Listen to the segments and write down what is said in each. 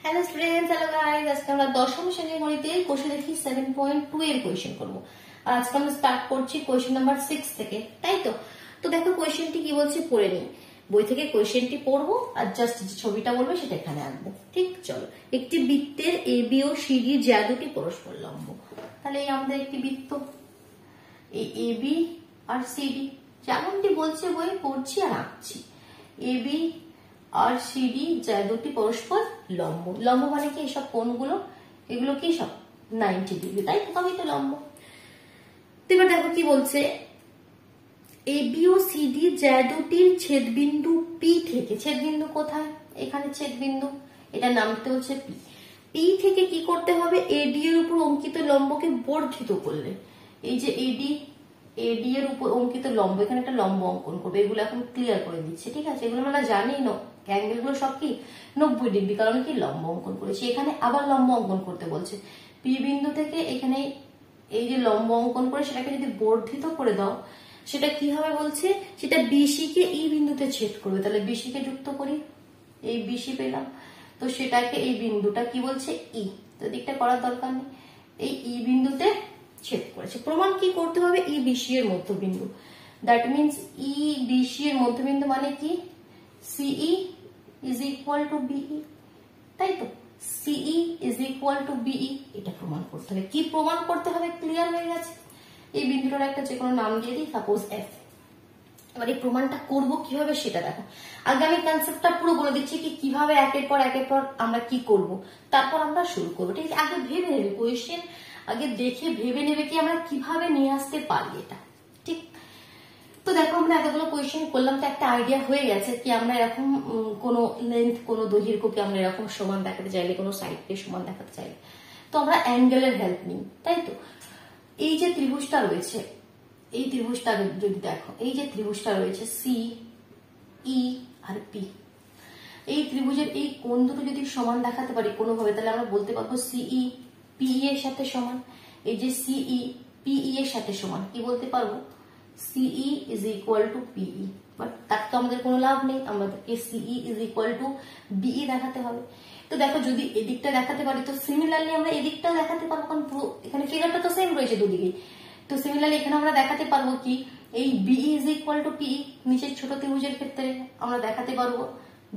Hello students, hello guys. আজকে আমরা দশম শ্রেণীর গণিতে কোশ্চেন দেখি 7.2 এর কোশ্চেন করব। আর আজকে আমরা স্টার্ট করছি কোশ্চেন নাম্বার 6 থেকে, তাই তো? তো দেখো কোশ্চেনটি কি বলছে পড়ে নিই। বই থেকে কোশ্চেনটি পড়বো আর জাস্ট যে ছবিটা বলবে সেটা এখানে আঁকবো। ঠিক, চলো। একটি বৃত্তের এবি ও সিডি যা দুটি পরস্পর লম্ব। তাহলে এই আমাদের একটি বৃত্ত, এই এবি আর সিডি যেমনটি বলছে বই পড়ছি আর আঁকছি। এবি আর সিডি যা দুটি পরস্পর লম্ব। লম্ব মানে কি? এসব কোণগুলো, এগুলো কি সব 90 ডিগ্রি, তাই তবেই তো লম্ব। তো এবার দেখো কি বলছে, এবি ও সিডি যা দুটির ছেদবিন্দু পি থেকে, ছেদবিন্দু কোথায়? এখানে ছেদবিন্দু, এটা নামতে হচ্ছে পি। পি থেকে কি করতে হবে? এডি এর উপর অঙ্কিত লম্বকে বর্ধিত করলে, এই যে এডি এর উপর অঙ্কিত লম্ব, এখানে একটা লম্ব অঙ্কন করবে। এগুলো এখন ক্লিয়ার করে দিচ্ছে, ঠিক আছে? এগুলো আমরা জানি না, অ্যাঙ্গেল গুলো সব কি 90 ডিগ্রি, কারণ কি লম্ব অঙ্কন করেছি। এখানে আবার লম্ব অঙ্কন করতে বলছে। পি বিন্দু থেকে এখানে এই যে লম্ব অঙ্কন করে সেটাকে যদি বর্ধিত করে দাও, সেটা কি হবে বলছে, সেটা বিসি কে ই বিন্দুতে ছেদ করবে। তাহলে বিসি কে যুক্ত করি, এই বিসি পেলাম। তো সেটাকে এই বিন্দুটা কি বলছে? ই। তো দিকটা করার দরকার নেই, এই ই বিন্দুতে ছেদ করেছে। প্রমাণ কি করতে হবে? ই বিসি এর মধ্যবিন্দু। দ্যাট মিনস ই বিসি এর মধ্যবিন্দু মানে কি? সিই ইজ ইকুয়াল টু বিই, তাই তো? সিই ইজ ইকুয়াল টু বিই, এটা প্রমাণ করতে হবে। কি প্রমাণ করতে হবে? ক্লিয়ার হয়ে গেছে। এই বিন্দুটার একটা যে কোনো নাম দিয়ে দিই, সাপোজ এফ। এবার এই প্রমাণটা করব কিভাবে সেটা দেখো। আগে আমি কনসেপ্টটা পুরো বলে দিচ্ছি কি কিভাবে একের পর আমরা কি করব, তারপর আমরা শুরু করবো। ঠিক আছে? আগে ভেবে নেবে কোয়েশ্চেন, আগে দেখে ভেবে নেবে কি আমরা কিভাবে নিয়ে আসতে পারি এটা। ঠিক, তো দেখো আমরা এতগুলো কোয়েশ্চেন করলাম, তো একটা আইডিয়া হয়ে গেছে কি আমরা এরকম কোনো লেন্থ, কোনো দৈর্ঘ্যকে আমরা এরকম সমান দেখাতে চাইলে, কোনো সাইডকে সমান দেখাতে চাইলে, তো আমরা অ্যাঙ্গেলের হেল্প নিই, তাই তো? এই যে ত্রিভুজটা রয়েছে, এই ত্রিভুজটা যদি দেখো, এই যে ত্রিভুজটা রয়েছে সি ই আর পি, এই ত্রিভুজের এই কোণ দুটো যদি সমান দেখাতে পারি কোনোভাবে, তাহলে আমরা বলতে পারবো সিই পিই এর সাথে সমান। এই যে সিই পিই এর সাথে সমান, কি বলতে পারবো? সিই ইজ ইকুয়াল টু পিই। বাট তার তো আমাদের কোনো লাভ নেই, আমাদেরকে সিই ইজ ইকুয়াল টু বিই দেখাতে হবে। তো দেখো যদি এদিকটা দেখাতে পারি, তো সিমিলারলি আমরা এদিকটাও দেখাতে পারবো, কারণ পুরো এখানে ফিগারটা তো সেম রয়েছে দুদিকেই। তো সিমিলারলি এখানে আমরা দেখাতে পারবো কি, এই বিই ইজ ইকুয়াল টু পিই, নিচের ছোট ত্রিভুজের ক্ষেত্রে আমরা দেখাতে পারবো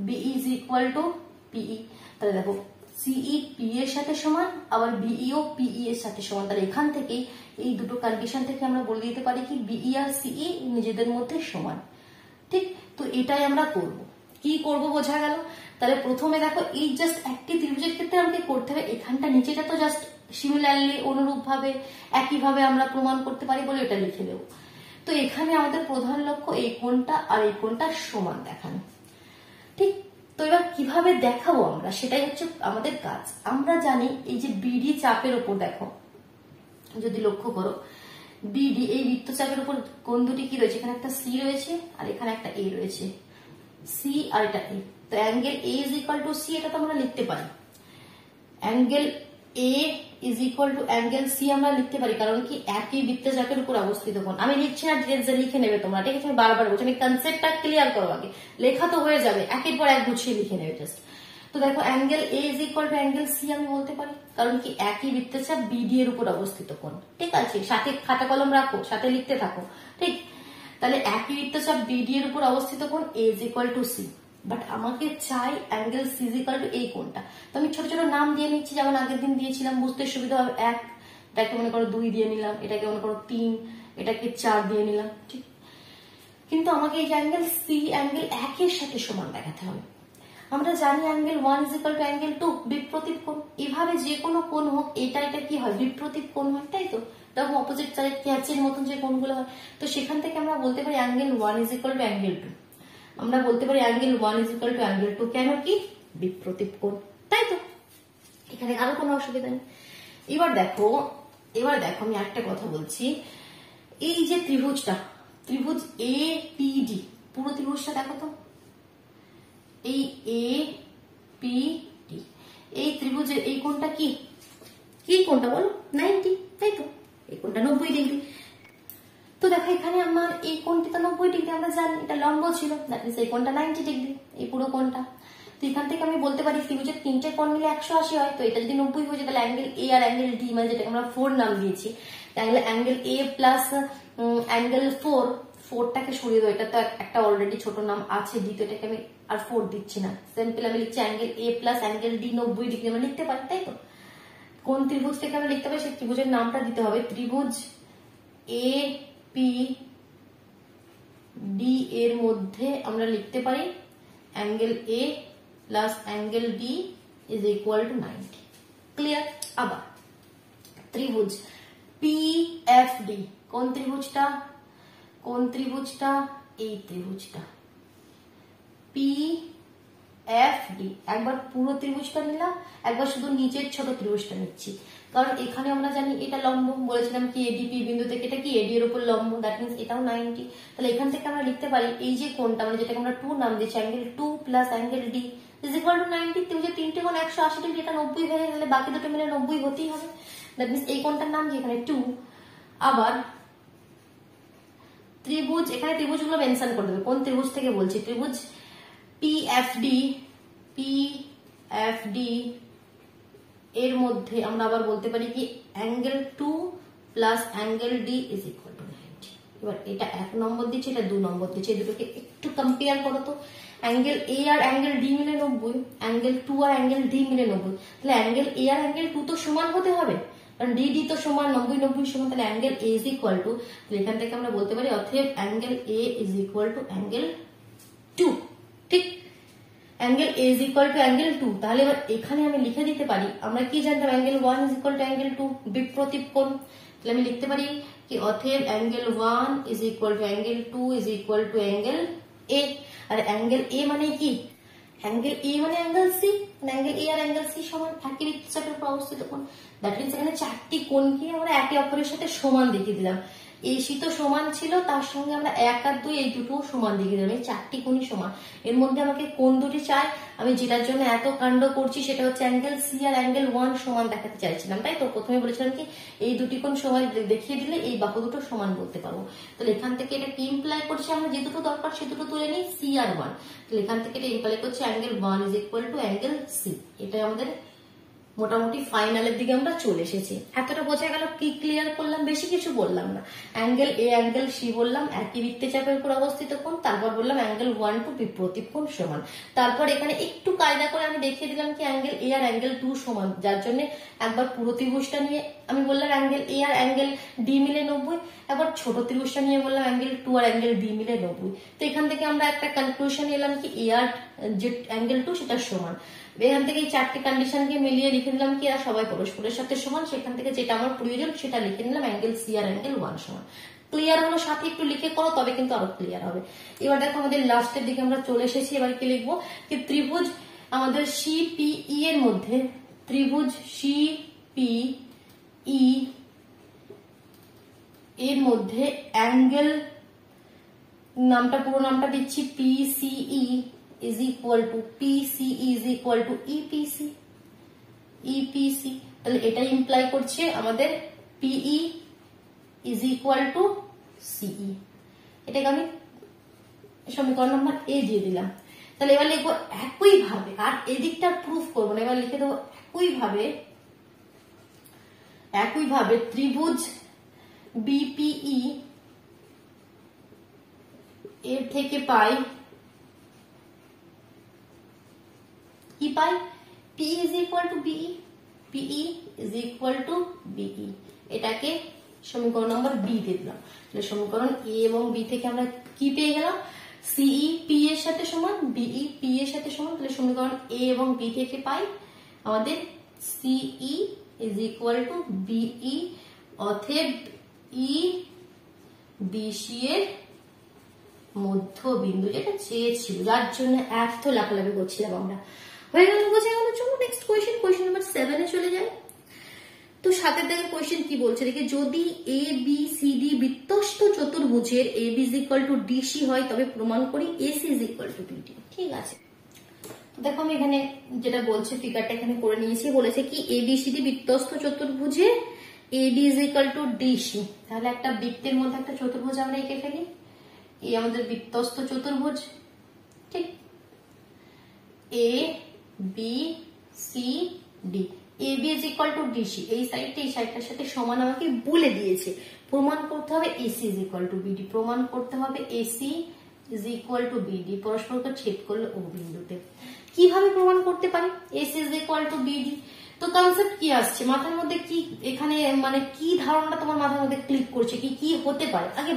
বিই ইজ ইকুয়াল টু পিই। তাহলে দেখো সিই পি এর সাথে সমান, আবার বিই ও পিই এর সাথে সমান। তাহলে এখান থেকে এই দুটো কন্ডিশন থেকে আমরা বলে দিতে পারি কি বিই আর সিই নিজেদের মধ্যে সমান। ঠিক, তো এটাই আমরা করব। কি করব বোঝা গেল? তাহলে প্রথমে দেখো এই জাস্ট একটি ত্রিভুজের ক্ষেত্রে আমাকে করতে হবে, এখানটা নিচেটা তো জাস্ট সিমিলারলি অনুরূপ ভাবে একইভাবে আমরা প্রমাণ করতে পারি বলে এটা লিখে দেব। তো এখানে আমাদের প্রধান লক্ষ্য এই কোণটা আর এই কোণটা সমান দেখানো। ঠিক, তো এবার কিভাবে দেখাবো আমরা, সেটাই হচ্ছে আমাদের কাজ। আমরা জানি এই যে বিডি চাপের উপর দেখো, যদি লক্ষ্য করো বিডি এই বৃত্তচাপের উপর কোণ দুটি কি রয়েছে, এখানে একটা সি রয়েছে আর এখানে একটা এ রয়েছে, সি আর এটা এ। তো angle A is equal to C, এটা তো আমরা লিখতে পারি। Angle A is equal to angle C আমরা লিখতে পারি, কারণ কি একই বৃত্তচাপের উপর অবস্থিত কোণ। আমি লিখছি না, ডিটেলসে লিখে নেবে তোমরা, ঠিক আছে? আমি বারবার বলছি, আমি কনসেপ্টটা ক্লিয়ার করো আগে, লেখা তো হয়ে যাবে, একের পর এক গুছিয়ে লিখে নেবে জাস্ট। তো দেখো angle A is equal to angle C আমি বলতে পারি, কারণ কি একই বৃত্তচাপ বিডি এর উপর অবস্থিত কোণ। ঠিক আছে? সাথে খাতা কলম রাখো, সাথে লিখতে থাকো। ঠিক, তাহলে একই বৃত্তচাপ বিডি এর উপর অবস্থিত কোণ A is equal to C. But আমাকে চাই angle C is equal to এই কোণটা। তো আমি ছোট ছোট নাম দিয়ে নিচ্ছি, যেমন আগের দিন দিয়েছিলাম, বুঝতে সুবিধা হবে। এক, এটাকে মনে করো 2 দিয়ে নিলাম, এটাকে মনে করো 3, এটাকে 4 দিয়ে নিলাম। ঠিক, কিন্তু আমাকে এই অ্যাঙ্গেল সি অ্যাঙ্গেল 1 এর সাথে সমান দেখাতে হবে। আমরা জানি angle 1 is equal to angle 2, বিপরীত কোণ। এভাবে যে কোনো কোণ হোক, এটা কি হয়? বিপরীত কোণ হয়, তাই তো? তখন অপোজিট সাইড ক্যাচের মতন যে কোণগুলো হয়, তো সেখান থেকে আমরা বলতে পারি angle 1 is equal to angle 2। আমরা বলতে পারি angle 1 is equal to angle 2, কেন কি বিপরীত কোণ, তাই তো? এখানে আরো কোনো অসুবিধা নেই। এবার দেখো আমি একটা কথা বলছি, এই যে ত্রিভুজটা, ত্রিভুজ এ পি ডি, পুরো ত্রিভুজটা দেখো তো, এই এ পি ডি, এই ত্রিভুজের এই কোণটা কি কোণটা বলো? 90, তাই তো? এই কোণটা 90 ডিগ্রি। তো দেখো এখানে আমার এই কোণটি তো 90 ডিগ্রি, আমরা জানি এটা লম্ব ছিল, দ্যাট মিন্স এই কোণটা 90 ডিগ্রি, এই পুরো কোণটা। তো এখান থেকে আমি বলতে পারি ত্রিভুজের তিনটে কোণ মিলে 180 হয়। তো এটা যদি 90 হয়ে যায় তাহলে অ্যাঙ্গেল এ আর অ্যাঙ্গেল ডি, মানে যেটাকে আমরা 4 নাম দিয়েছি, তাহলে অ্যাঙ্গেল এ প্লাস অ্যাঙ্গেল 4টাকে সরিয়ে দেবো, এটা তো একটা অলরেডি ছোট নাম আছে ডি, তো এটাকে আমি আর 4 দিচ্ছি না, সিম্পল আমি লিখছি angle A plus angle D 90 degree আমরা লিখতে পারি, তাই তো। কোন ত্রিভুজ থেকে আমরা লিখতে পারি সেই ত্রিভুজের নামটা দিতে হবে। ত্রিভুজ এ পি ডি এর মধ্যে আমরা লিখতে পারি angle A plus angle D is equal two 90। Clear? আবার ত্রিভুজ পি এফ ডি, কোন ত্রিভুজটা? কোন ত্রিভুজটা? এই ত্রিভুজটা পি এফ ডি। একবার পুরো ত্রিভুজটা নিলাম, একবার শুধু নিচের ছোট ত্রিভুজটা নিচ্ছি, কারণ এখানে আমরা জানি এটা লম্ব, বলেছিলাম কি এডিপি বিন্দু থেকে এটা কি এডি এর উপর লম্ব, দ্যাট মিন্স এটাও 90। তাহলে এখান থেকে আমরা লিখতে পারি এই যে কোণটা, মানে যেটাকে আমরা 2 নাম দিচ্ছি, angle 2 plus angle D is equal two 90। ত্রিভুজের তিনটে কোণ 180 ডিগ্রি, এটা 90 হয়ে গেলে বাকি দুটো মিলে 90 হতেই হবে, দ্যাট মিন্স এই কোণটার নাম কি এখানে 2। আবার ত্রিভুজ, এখানে ত্রিভুজগুলো মেনশন করে দেবে কোন ত্রিভুজ থেকে বলছি। ত্রিভুজ পিএফডি, পিএফডি এর মধ্যে আমরা আবার বলতে পারি কি angle 2 plus angle D is equal two 90। এবার এটা 1 নম্বর দিচ্ছে, এটা 2 নম্বর দিচ্ছে, এই দুটোকে একটু কম্পেয়ার করো তো। অ্যাঙ্গেল এ আর অ্যাঙ্গেল ডি মিলে 90, অ্যাঙ্গেল 2 আর অ্যাঙ্গেল ডি মিলে 90, তাহলে অ্যাঙ্গেল এ আর অ্যাঙ্গেল 2 তো সমান হতে হবে, কারণ ডি ডি তো সমান, 90 90 সমান, তাহলে angle A is equal two, এখান থেকে আমরা বলতে পারি অতএব angle A is equal to angle 2। ঠিক, angle A is equal to angle 2। তাহলে এবার এখানে আমি লিখে দিতে পারি, আমরা কি জানতাম angle 1 is equal to angle 2, বিপরীত কোণ। তাহলে আমি লিখতে পারি কি অতএব angle 1 is equal to angle 2 is equal to angle A. আর অ্যাঙ্গেল এ মানে কি? অ্যাঙ্গেল এ মানে অ্যাঙ্গেল সি, অ্যাঙ্গেল এ আর অ্যাঙ্গেল সি সমান, একই বৃত্তচাপের উপর অবস্থিত কোণ। দ্যাট মিন্স এখানে চারটি কোণকে আমরা একে অপরের সাথে সমান দেখিয়ে দিলাম। এসি তো সমান ছিল, তার সঙ্গে আমরা 1 আর 2 এই দুটো সমান দেখিয়ে দিলাম, এই চারটি কোণই সমান। এর মধ্যে আমাকে কোণ দুটি চাই, আমি যেটার জন্য এত কাণ্ড করছি সেটা হচ্ছে অ্যাঙ্গেল সি আর অ্যাঙ্গেল 1 সমান দেখাতে চাইছিলাম, তাই তো। প্রথমে বলেছিলাম কি এই দুটি কোণ সমান দেখিয়ে দিলে এই বাহু দুটো সমান বলতে পারবো। তাহলে এখান থেকে এটা কি ইমপ্লাই করছে, আমরা যে দুটো দরকার সে দুটো তুলে নিই, সি আর 1। তাহলে এখান থেকে এটা ইমপ্লাই করছে angle 1 is equal to angle C. এটা আমাদের মোটামুটি ফাইনালের দিকে আমরা চলে এসেছি। এতটা বোঝা গেল? কি ক্লিয়ার করলাম, বেশি কিছু বললাম না। অ্যাঙ্গেল এ অ্যাঙ্গেল সি বললাম একই বৃত্তচাপের উপর অবস্থিত কোণ, তারপর বললাম অ্যাঙ্গেল 1 টু বিপরীত কোণ সমান। তারপর এখানে একটু কায়দা করে আমি দেখিয়ে দিলাম কি অ্যাঙ্গেল এ আর অ্যাঙ্গেল 2 সমান, যার জন্য একবার পুরো ত্রিভুজটা নিয়ে আমি বললাম অ্যাঙ্গেল এ আর অ্যাঙ্গেল ডি মিলে 90, একবার ছোট ত্রিভুজটা নিয়ে বললাম অ্যাঙ্গেল 2 আর অ্যাঙ্গেল ডি মিলে 90। তো এখান থেকে আমরা একটা কনক্লুশন এলাম কি এ আর যে অ্যাঙ্গেল 2 সেটা সমান। এখান থেকে এই চারটি কন্ডিশনকে মিলিয়ে লিখে দিলাম কি এরা সবাই পরস্পরের সাথে সমান, সেখান থেকে যেটা আমার প্রয়োজন সেটা লিখে নিলাম অ্যাঙ্গেল সি আর অ্যাঙ্গেল 1 সমান। ক্লিয়ার হলো? সাথে একটু লিখে করো, তবে কিন্তু আরো ক্লিয়ার হবে। এবার দেখো আমাদের লাস্টের দিকে আমরা চলে এসেছি। এবার কি লিখবো কি ত্রিভুজ আমাদের সিপিই এর মধ্যে, ত্রিভুজ সিপিই এর মধ্যে অ্যাঙ্গেল নামটা পুরো নামটা দিচ্ছি পিসিই is equal to PCE is equal to EPC, EPC। তাহলে এটা ইমপ্লাই করছে আমাদের PE is equal to CE। এটাকে আমি সমীকরণ নাম্বার A দিয়ে দিলাম। তাহলে এবার লিখবো একই ভাবে, আর এদিকটা প্রুফ করবো না, এবার লিখে দেবো একই ভাবে ত্রিভুজ BPE এর থেকে পাই কি পাই P is equal to BE, PE is equal to BE। এটাকে সমীকরণ নম্বর B দিয়ে দিলাম। তাহলে সমীকরণ A এবং B থেকে আমরা কি পেয়ে গেলাম, CE P এর সাথে সমান, BE P এর সাথে সমান। তাহলে সমীকরণ A এবং B থেকে পাই আমাদের CE is equal to BE, অতএব E BC এর মধ্যবিন্দু, যেটা চেয়েছিল, যার জন্য এত লাফালাফি করছিলাম আমরা। হয়ে গেল? বোঝা গেল? চলো নেক্সট কোয়েশ্চেন, কোয়েশ্চেন নাম্বার 7 এ চলে যায়। তো সাথে দেখে কোয়েশ্চেন কি বলছে দেখে, যদি এ বি সি ডি বৃত্তস্থ চতুর্ভুজের A B is equal to DC হয় তবে প্রমাণ করি AC is equal to BD. ঠিক আছে, দেখো আমি এখানে যেটা বলছে ফিগারটা এখানে করে নিয়েছি, বলেছে কি এ বি সি ডি বৃত্তস্থ চতুর্ভুজের A B is equal to DC. তাহলে একটা বৃত্তের মধ্যে একটা চতুর্ভুজ আমরা এঁকে ফেলি, এই আমাদের বৃত্তস্থ চতুর্ভুজ। ঠিক, A B C D, A B is equal to DC, এই সাইডটা এই সাইডটার সাথে সমান আমাকে বলে দিয়েছে। প্রমাণ করতে হবে AC is equal to BD, প্রমাণ করতে হবে AC is equal to BD, পরস্পরকে ছেদ করলে ও বিন্দুতে। কিভাবে প্রমাণ করতে পারি AC is equal to BD? তো কনসেপ্ট কি আসছে মাথার মধ্যে, কি এখানে মানে কি ধারণাটা তোমার মাথার মধ্যে ক্লিক করছে, কি কি হতে পারে আগে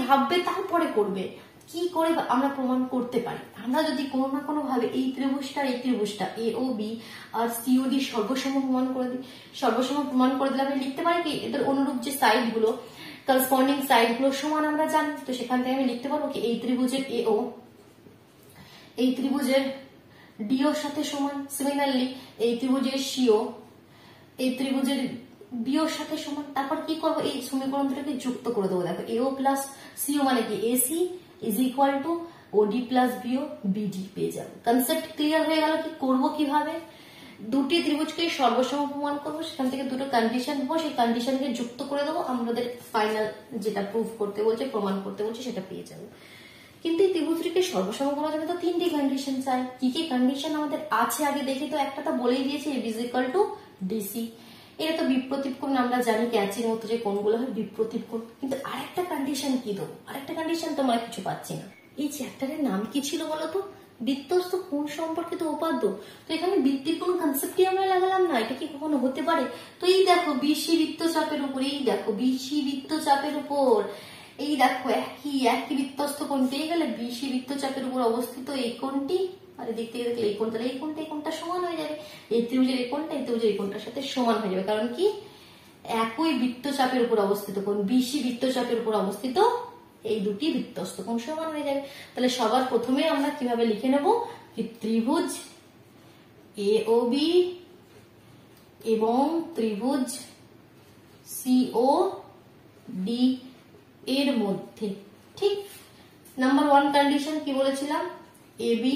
ভাববে তারপরে করবে। কি করে আমরা প্রমাণ করতে পারি? আমরা যদি কোনো না কোনো ভাবে এই ত্রিভুজটা এ ও বি আর সিও ডি সর্বসম প্রমাণ করে দিই, সর্বসম প্রমাণ করে দিলে আমি লিখতে পারি কি এদের অনুরূপ যে সাইড গুলো, করসপন্ডিং সাইড গুলো সমান আমরা জানি। তো সেখান থেকে আমি লিখতে পারবো কি এই ত্রিভুজের এ ও এই ত্রিভুজের ডিওর সাথে সমান, সিমিলারলি এই ত্রিভুজের সিও এই ত্রিভুজের বিওর সাথে সমান। তারপর কি করবো, এই সমীকরণ দুটোকে যুক্ত করে দেবো। দেখো এও প্লাস সিও মানে কি AC is equal to OD plus BO BD পেয়ে যাবো। কনসেপ্ট ক্লিয়ার হয়ে গেল। কি করবো কিভাবে, দুটি ত্রিভুজকে সর্বসম প্রমাণ করবো, সেখান থেকে দুটো কন্ডিশন দেবো, সেই কন্ডিশনকে যুক্ত করে দেবো, আমাদের ফাইনাল যেটা প্রুফ করতে বলছে প্রমাণ করতে বলছে সেটা পেয়ে যাবো। কিন্তু এই ত্রিভুজটিকে সর্বসম করার জন্য তো তিনটি কন্ডিশন চাই। কি কি কন্ডিশন আমাদের আছে আগে দেখি তো। একটা তো বলেই দিয়েছে A B is equal to DC, এটা তো বিপ্রতীপ কোণ আমরা জানি, ক্যাচির মতো যে কোণগুলো হয় বিপ্রতীপ কোণ। কিন্তু আরেকটা কন্ডিশন কি দেবো, আরেকটা কন্ডিশন তোমরা কিছু পাচ্ছি না। এই চ্যাপ্টারের নাম কি ছিল বলতো, বৃত্তস্থ কোণ সম্পর্কিত উপাদ্য। তো এখানে বৃত্তির কোন কনসেপ্টই আমরা লাগালাম না, এটা কি কখনো হতে পারে? তো এই দেখো বিসি বৃত্তচাপের উপর, এই দেখো বিসি বৃত্তচাপের উপর, এই দেখো একই বৃত্তস্থ কোণ পেয়ে গেলে বিসি বৃত্তচাপের উপর অবস্থিত এই কোণটি, আর এদিক থেকে দেখলে এই কোণটা, এই কোণটা সমান হয়ে যাবে। এই ত্রিভুজের এই কোণটা এই ত্রিভুজের এই কোণটার সাথে সমান হয়ে যাবে, কারণ কি একই বৃত্তচাপের উপর অবস্থিত কোণ, বিসি বৃত্তচাপের উপর অবস্থিত এই দুটি বৃত্তস্থ কোণ সমান হয়ে যাবে। তাহলে সবার প্রথমে আমরা কিভাবে লিখে নেব, কি ত্রিভুজ এ ও বি এবং ত্রিভুজ সিও ডি এর মধ্যে, ঠিক নাম্বার 1 কন্ডিশন কি বলেছিলাম, A B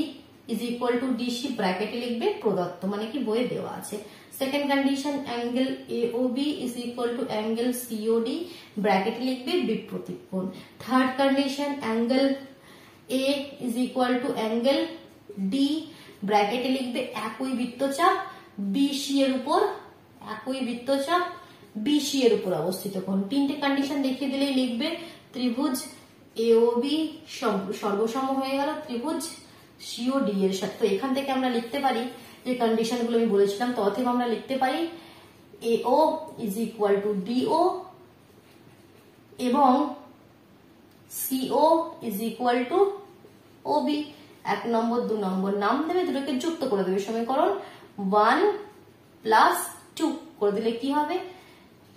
is equal to DC, ব্র্যাকেটে লিখবে প্রদত্ত মানে কি বইয়ে দেওয়া আছে। Second condition angle A O B is equal to angle CO D, ব্র্যাকেটে লিখবে বিপ্রতীপ কোণ। Third condition angle A is equal to angle D, ব্র্যাকেটে লিখবে একই বৃত্তচাপ বিসি এর উপর, একই বৃত্তচাপ বিসি এর উপর অবস্থিত কোণ। তিনটে কন্ডিশন দেখিয়ে দিলেই লিখবে ত্রিভুজ এ ও বি সর্বসম হয়ে গেল ত্রিভুজ সিও ডি এর সাথে। তো এখান থেকে আমরা লিখতে পারি যে কন্ডিশন গুলো আমি বলেছিলাম, তো অতএব আমরা লিখতে পারি A O is equal to D O এবং C O is equal to O B. 1 নম্বর 2 নম্বর নাম দেবে, দুটোকে যুক্ত করে দেবে, সমীকরণ 1 প্লাস 2 করে দিলে কি হবে,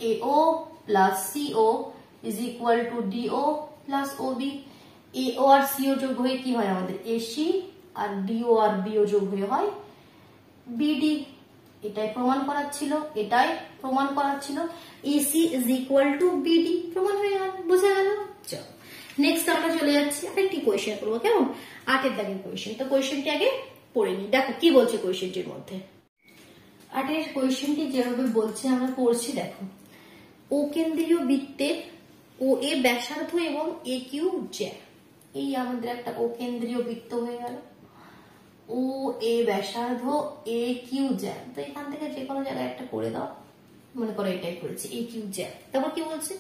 AO plus CO is equal to DO plus OB। AO আর CO যোগ হয়ে কি হয় আমাদের AC, R DO R BO যোগ হয়ে হয় BD। এটাই প্রমাণ করার ছিল, AC is equal two BD, প্রমাণ হয়ে গেল, বোঝা গেল। চলো নেক্সট আমরা চলে যাচ্ছি আরেকটি কোয়েশ্চেন করবো, কেমন 8 এর দাগের কোয়েশ্চেন। তো কোয়েশ্চেনটি আগে পড়ে নি, দেখো কি বলছে কোয়েশ্চেনটির মধ্যে। 8 এর কোয়েশ্চেনটি যেভাবে বলছে আমরা পড়ছি, দেখো ও কেন্দ্রীয় বৃত্তের ও এ ব্যাসার্ধ এবং এ কিউ জ্যা, এই আমাদের একটা ও কেন্দ্রীয় বৃত্ত হয়ে গেল, ও এ ব্যাসার্ধ এ কিউ জ্যা। তো এখান থেকে যে কোনো জায়গায় একটা করে দাও, মনে করো এটাই করেছি এ কিউ জ্যা। তারপর কি বলছে,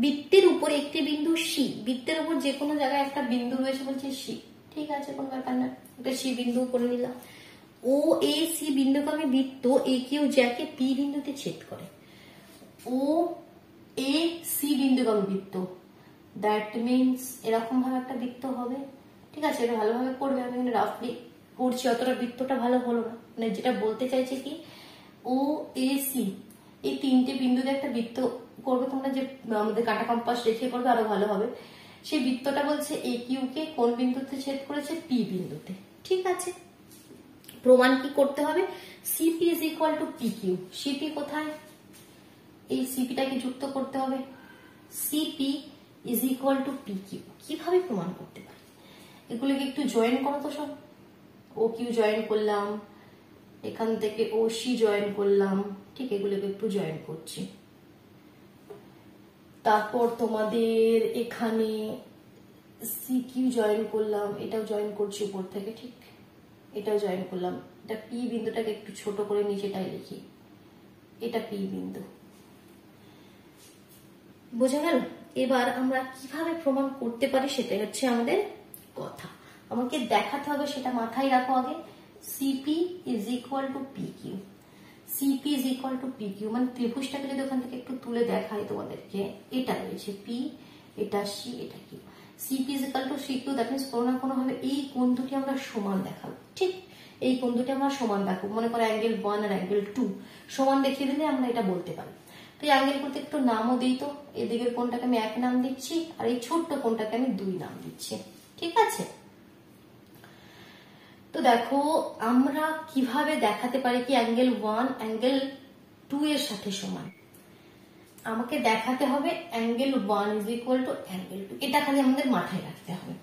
বৃত্তের উপর একটি বিন্দু সি, বৃত্তের উপর যে কোনো জায়গায় একটা বিন্দু রয়েছে বলছে সি, ঠিক আছে কোনো ব্যাপার না, একটা সি বিন্দু করে নিলাম। ও এ সি বিন্দুগামী বৃত্ত এ কিউ জ্যাকে পি বিন্দুতে ছেদ করে। ও এ সি বিন্দুগামী বৃত্ত, দ্যাট মিনস এরকম ভাবে একটা বৃত্ত হবে, ঠিক আছে, এটা ভালোভাবে পড়বে। আমি এখানে রাফলি করছি, অতটা বৃত্তটা ভালো হলো না, মানে যেটা বলতে চাইছে কি ও এ সি এই তিনটে বিন্দুতে একটা বৃত্ত করবে, তোমরা যে আমাদের কাঁটা কম্পাস রেখে করবে আরো ভালো হবে। সেই বৃত্তটা বলছে এ কিউ কে কোন বিন্দুতে ছেদ করেছে, পি বিন্দুতে, ঠিক আছে। প্রমাণ কি করতে হবে, CP is equal to P Q. CP কোথায়, এই সিপিটাকে যুক্ত করতে হবে, CP is equal to P Q. কিভাবে প্রমাণ করতে পারি, এগুলোকে একটু জয়েন করো তো সব। ও কিউ জয়েন করলাম, এখান থেকে ও সি জয়েন করলাম, ঠিক, এগুলোকে একটু জয়েন করছি। তারপর তোমাদের এখানে সি কিউ জয়েন করলাম, এটাও জয়েন করছি উপর থেকে, ঠিক, এটাও জয়েন করলাম, এটা পি বিন্দুটাকে একটু ছোট করে নিচেটাই লিখি, এটা পি বিন্দু। বোঝা গেল? এবার আমরা কিভাবে প্রমাণ করতে পারি সেটাই হচ্ছে আমাদের কথা। আমাকে দেখাতে হবে, সেটা মাথায় রাখো আগে। CP is equal to P Q. CP is equal to P Q, মানে ত্রিভুজটাকে যদি ওখান থেকে একটু তুলে দেখাই তোমাদেরকে, এটা রয়েছে পি, এটা সি, এটা Q. CP is equal to C Q, that means কোনো না কোনো ভাবে এই কোণ দুটি আমরা সমান দেখাবো। ঠিক, এই কোণ দুটি আমরা সমান দেখাবো। মনে করো অ্যাঙ্গেল 1 আর অ্যাঙ্গেল 2 সমান দেখিয়ে দিলে আমরা এটা বলতে পারি। তো এই অ্যাঙ্গেল করতে একটু নামও দিই, তো এদিকের কোণটাকে আমি 1 নাম দিচ্ছি, আর এই ছোট্ট কোণটাকে আমি 2 নাম দিচ্ছি। ঠিক আছে? তো দেখো আমরা কিভাবে দেখাতে পারি কি অ্যাঙ্গেল 1 অ্যাঙ্গেল 2 এর সাথে সমান। আমাকে দেখাতে হবে angle 1 is equal to angle 2, এটা খালি আমাদের মাথায় রাখতে হবে।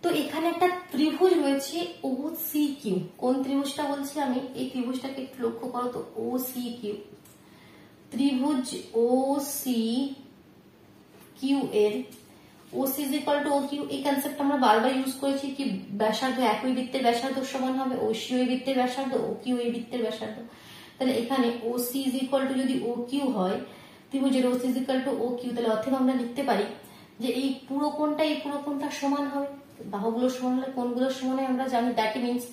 তো এখানে একটা ত্রিভুজ রয়েছে ও সি কিউ। কোন ত্রিভুজটা বলছি আমি? এই ত্রিভুজটাকে একটু লক্ষ্য করো তো, ও সি কিউ। ত্রিভুজ ও সি কিউ এর O C is equal to O Q, এই কনসেপ্ট আমরা বারবার ইউজ করেছি কি ব্যাসার্ধ একই বৃত্তের ব্যাসার্ধ সমান হবে ও সি ওই বৃত্তের ব্যাসার্ধ, ও কিউ এই বৃত্তের ব্যাসার্ধ। তাহলে এখানে O C is equal to যদি ও কিউ হয়, ত্রিভুজের O C is equal to O Q, তাহলে অতএব আমরা লিখতে পারি যে এই পুরো কোণটা এই পুরো কোণটা সমান হবে। বাহুগুলো সমান হলে কোণগুলো সমান হয় আমরা জানি। দ্যাট মিনস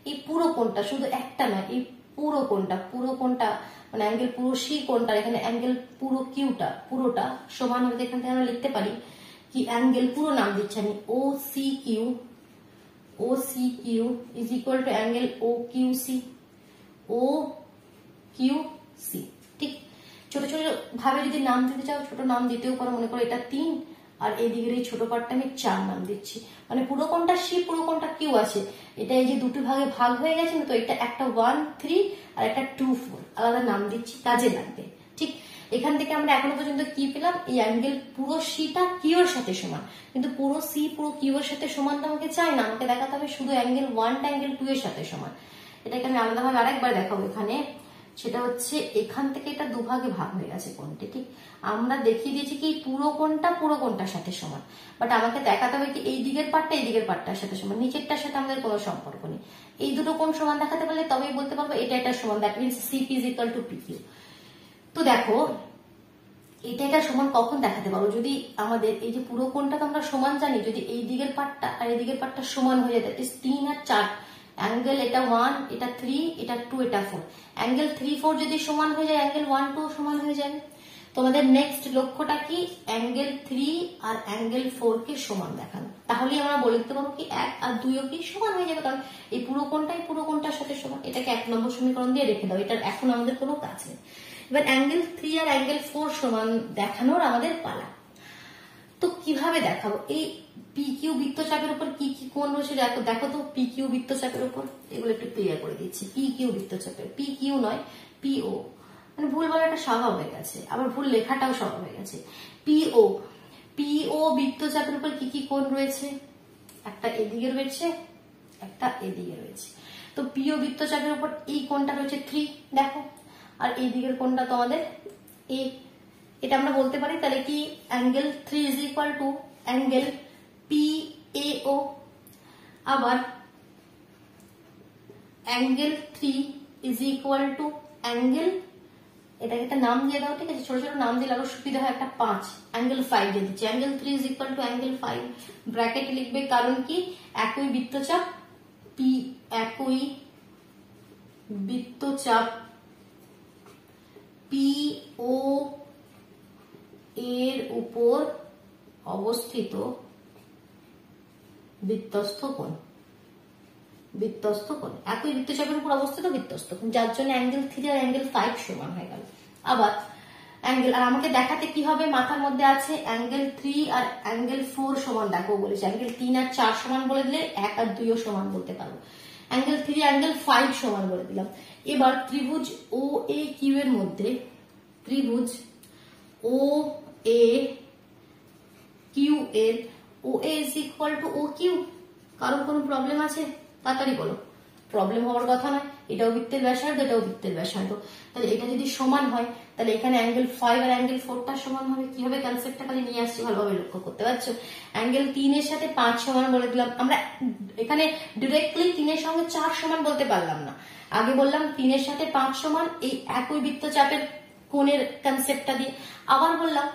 এই পুরো কোণটা, শুধু একটা না, এই পুরো কোণটা মানে অ্যাঙ্গেল পুরো সি কোণটা, এখানে অ্যাঙ্গেল পুরো কিউটা পুরোটা সমান হবে। এখান থেকে আমরা লিখতে পারি কি অ্যাঙ্গেল পুরো নাম দিচ্ছি আমি O C Q is equal to angle O Q C. ঠিক, ছোট ছোট ভাবে যদি নাম দিতে চাও ছোট নাম দিতেও পারো। মনে করো এটা 3 আর এদিকের এই ছোট পার্টটা আমি 4 নাম দিচ্ছি, মানে পুরো কোণটা সি পুরো কোণটা কিউ আছে। এটা এই যে দুটো ভাগে ভাগ হয়ে গেছে না, তো এটা একটা 1 3 আর একটা 2 4 আলাদা নাম দিচ্ছি, কাজে লাগবে। ঠিক, এখান থেকে আমরা এখনো পর্যন্ত কি পেলাম? এই অ্যাঙ্গেল পুরো সিটা কিউ এর সাথে সমান, কিন্তু পুরো সি পুরো কিউ এর সাথে সমান তো আমাকে চাই না, আমাকে দেখাতে হবে শুধু অ্যাঙ্গেল 1টা অ্যাঙ্গেল 2 এর সাথে সমান। এটাকে আমি আলাদাভাবে আরেকবার দেখাবো এখানে। সেটা হচ্ছে এখান থেকে এটা দুভাগে ভাগ হয়ে গেছে কোণটি। ঠিক, আমরা দেখিয়ে দিয়েছি কি পুরো কোণটার সাথে সমান, বাট আমাকে দেখাতে হবে কি এই দিকের পার্টটা এই দিকের পার্টটার সাথে সমান, নিচেরটার সাথে আমাদের কোনো সম্পর্ক নেই। এই দুটো কোণ সমান দেখাতে পারলে তবেই বলতে পারবো এটা এটা সমান। That means CP is equal to P Q. তো দেখো এটা সমান কখন দেখাতে পারবো? যদি আমাদের এই যে পুরো কোণটা তো আমরা সমান জানি, যদি এই দিকের পার্টটা আর এই দিকের পার্টটা সমান হয়ে যায়, দ্যাট ইজ 3 আর 4 অ্যাঙ্গেল, এটা 1 এটা 3 এটা 2 এটা 4, অ্যাঙ্গেল 3 4 যদি সমান হয়ে যায় অ্যাঙ্গেল 1 2 সমান হয়ে যাবে। তোমাদের নেক্সট লক্ষ্যটা কি? অ্যাঙ্গেল 3 আর অ্যাঙ্গেল 4 কে সমান দেখানো। তাহলে আমরা বলে দিতে পারবো কি 1 আর 2 কি সমান হয়ে যাবে, কারণ এই পুরো কোণটার সাথে সমান। এটাকে 1 নম্বর সমীকরণ দিয়ে রেখে দাও, এটার এখন আমাদের কোনো কাজ নেই। এবার অ্যাঙ্গেল 3 আর অ্যাঙ্গেল 4 সমান দেখানোর আমাদের পালা। তো কিভাবে দেখাবো? এই পি কিউ বৃত্তচাপের উপর কি কি কোণ রয়েছে দেখো তো। পি কিউ বৃত্তচাপের উপর এগুলো একটু ক্লিয়ার করে দিচ্ছি। পি কিউ বৃত্তচাপের, পি কিউ নয় পিও, মানে ভুল বলাটা স্বভাব হয়ে গেছে, আবার ভুল লেখাটাও স্বভাব হয়ে গেছে। পিও বৃত্তচাপের উপর কি কি কোণ রয়েছে? একটা এদিকে রয়েছে, একটা এদিকে রয়েছে। তো পিও বৃত্তচাপের উপর এই কোণটা রয়েছে 3 দেখো, আর এই দিকের কোণটা তোমাদের এ। এটা আমরা বলতে পারি তাহলে কি angle 3 is equal to angle PAO. আবার angle 3 is equal to angle, এটাকে একটা নাম দিয়ে দাও। ঠিক আছে, ছোট ছোট নাম দিলে আরো সুবিধা হয়। একটা 5 অ্যাঙ্গেল 5 দিয়ে দিচ্ছি। Angle 3 is equal to angle 5 bracket লিখবে, কারণ কি একই বৃত্তচাপ পিও এর উপর অবস্থিত বৃত্তস্থ কোণ, একই বৃত্তচাপের উপর অবস্থিত বৃত্তস্থ কোণ, যার জন্য অ্যাঙ্গেল 3 আর অ্যাঙ্গেল 5 সমান হয়ে গেল। আবার অ্যাঙ্গেল, আর আমাকে দেখাতে কি হবে? মাথার মধ্যে আছে অ্যাঙ্গেল 3 আর অ্যাঙ্গেল 4 সমান দেখো বলেছে। অ্যাঙ্গেল 3 আর 4 সমান বলে দিলে 1 আর 2 সমান বলতে পারবো। অ্যাঙ্গেল 3 অ্যাঙ্গেল 5 সমান বলে দিলাম। এবার ত্রিভুজ ও এ কিউ এর মধ্যে, ত্রিভুজ ও এ কিউ এর O A is equal to O Q. কারোর কোনো প্রবলেম আছে? তাড়াতাড়ি বলো। প্রবলেম হওয়ার কথা নয়। এটাও বৃত্তের ব্যাসার্ধ, এটাও বৃত্তের ব্যাসার্ধ, তাহলে এটা যদি সমান হয় তাহলে এখানে অ্যাঙ্গেল 5 আর অ্যাঙ্গেল 4টা সমান হবে। কিভাবে কনসেপ্টটা খালি নিয়ে আসছি ভালোভাবে লক্ষ্য করতে পারছো। অ্যাঙ্গেল 3 এর সাথে 5 সমান বলে দিলাম, আমরা এখানে ডিরেক্টলি 3 এর সঙ্গে 4 সমান বলতে পারলাম না, আগে বললাম 3 এর সাথে 5 সমান, এই একই বৃত্তচাপের কোণের কনসেপ্টটা দিয়ে। আবার বললাম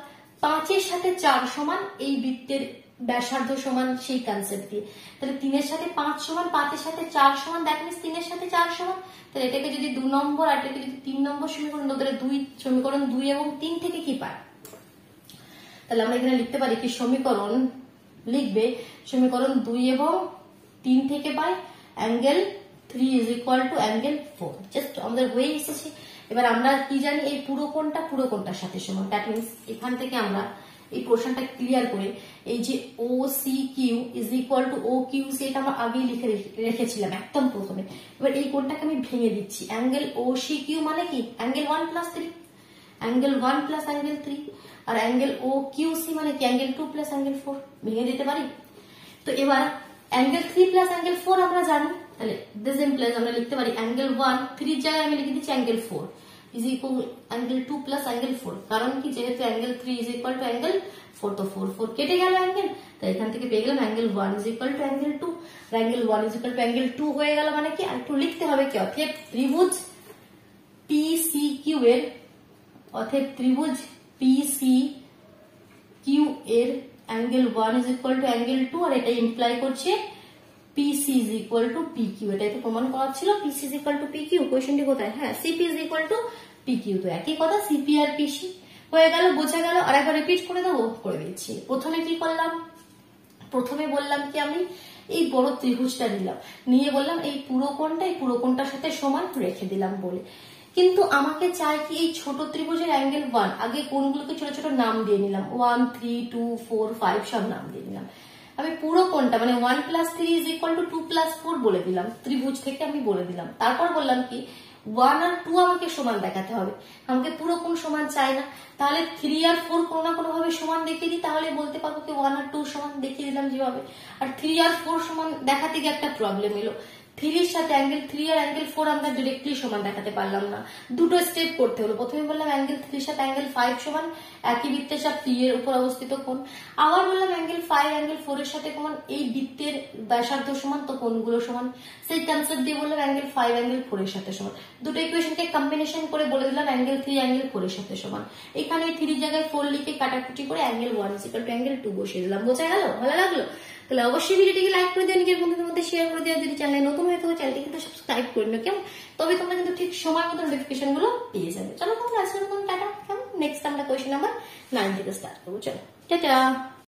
5 এর সাথে 4 সমান, এই বৃত্তের ব্যাসার্ধ সমান, সেই কনসেপ্ট দিয়ে। তাহলে 3 এর সাথে 5 সমান, 5 এর সাথে 4 সমান, দ্যাট মিন্স 3 এর সাথে 4 সমান। তাহলে এটাকে যদি 2 নম্বর আর এটাকে যদি 3 নম্বর সমীকরণ, তাহলে সমীকরণ 2 এবং 3 থেকে কি পায়? তাহলে আমরা এখানে লিখতে পারি কি, সমীকরণ লিখবে সমীকরণ 2 এবং 3 থেকে পাই angle 3 is equal to angle 4। Just আমাদের হয়ে এসেছে। এবার আমরা কি জানি, এই পুরো কোণটার সাথে সমান, দ্যাট মিন্স এখান থেকে আমরা এই পোর্শনটা ক্লিয়ার করে এই যে O C Q is equal to O Q C, এটা আমরা আগেই লিখে রেখেছিলাম একদম প্রথমে। এবার এই কোণটাকে আমি ভেঙে দিচ্ছি, অ্যাঙ্গেল ও সি কিউ মানে কি, angle 1 plus 3, angle 1 plus angle 3, আর অ্যাঙ্গেল ও কিউ সি মানে কি, অ্যাঙ্গেল 2 প্লাস অ্যাঙ্গেল 4। ভেঙে দিতে পারি। তো এবার অ্যাঙ্গেল 3 প্লাস অ্যাঙ্গেল 4 আমরা জানি, তাহলে দিস ইমপ্লাইজ আমরা লিখতে পারি অ্যাঙ্গেল 1 3 এর জায়গায় আমি লিখে দিচ্ছি angle 4 is equal angle 2 plus angle 4। কারণ কি, যেহেতু angle 3 is equal to angle 4, তো 4 কেটে গেল অ্যাঙ্গেল, তাই এখান থেকে পেয়ে গেলাম angle 1 is equal to angle 2। Angle 1 is equal to angle 2 হয়ে গেল, মানে কি আর একটু লিখতে হবে কি, অর্থাৎ ত্রিভুজ PCQ এর, অর্থাৎ ত্রিভুজ PCQ এর angle 1 is equal to angle 2, আর এটা ইমপ্লাই করছে PC is equal two PQ। এটাই তো প্রমাণ করা ছিল, PC is equal two PQ। কোয়েশ্চেনটি কোথায়? হ্যাঁ, CP is equal two PQ, তো একই কথা, CP আর PC হয়ে গেল, বোঝা গেল। আর একবার রিপিট করে দেবো, করে দিচ্ছি। প্রথমে কি করলাম, প্রথমে বললাম কি, আমি এই বড় ত্রিভুজটা নিলাম, নিয়ে বললাম এই পুরো কোণটার সাথে সমান রেখে দিলাম বলে। কিন্তু আমাকে চাই কি, এই ছোট ত্রিভুজের অ্যাঙ্গেল 1, আগে কোণগুলোকে ছোট ছোট নাম দিয়ে নিলাম, 1 3 2 4 5 সব নাম দিয়ে নিলাম। আমি পুরো কোণটা মানে 1 plus 3 is equal two 2 plus 4 বলে দিলাম, ত্রিভুজ থেকে আমি বলে দিলাম। তারপর বললাম কি, 1 আর 2 আমাকে সমান দেখাতে হবে, আমাকে পুরো কোণ সমান চাই না। তাহলে 3 আর 4 কোনো না কোনো ভাবে সমান দেখিয়ে দিই, তাহলে বলতে পারবো কি 1 আর 2 সমান দেখিয়ে দিলাম যেভাবে। আর 3 আর 4 সমান দেখাতে গিয়ে একটা প্রবলেম এলো, 3 এর সাথে অ্যাঙ্গেল 3 আর অ্যাঙ্গেল 4 আমরা ডিরেক্টলি সমান দেখাতে পারলাম না, দুটো স্টেপ করতে হলো। প্রথমে বললাম অ্যাঙ্গেল 3 এর সাথে অ্যাঙ্গেল 5 সমান, একই বৃত্তের চাপ P এর উপর অবস্থিত কোণ। আবার বললাম অ্যাঙ্গেল 5 অ্যাঙ্গেল 4 এর সাথে কোণ, এই বৃত্তের ব্যাসার্ধ সমান, তো কোণগুলো সমান। সেই কনসেপ্ট দিয়ে বললাম অ্যাঙ্গেল 5 অ্যাঙ্গেল 4 এর সাথে সমান। দুটো ইকুয়েশনকে কম্বিনেশন করে বলে দিলাম অ্যাঙ্গেল 3 অ্যাঙ্গেল 4 এর সাথে সমান। এখানে 3 এর জায়গায় 4 লিখে কাটাকুটি করে angle 1 is equal to angle 2 বসিয়ে দিলাম। বোঝা গেল? ভালো লাগলো? তাহলে অবশ্যই ভিডিওটিকে লাইক করে দিও, নিজের বন্ধুদের মধ্যে শেয়ার করে দিও। যদি চ্যানেলে নতুন হয়ে থাকো, চ্যানেলটি কিন্তু সাবস্ক্রাইব করে নিও, কেমন? তবে তোমরা কিন্তু ঠিক সময় মতো নোটিফিকেশন গুলো পেয়ে যাবে। চলো তোমরা আজকের মতন টাটা, কেমন? নেক্সট আমরা কোয়েশ্চেন নাম্বার 9 থেকে স্টার্ট করবো। চলো টাটা।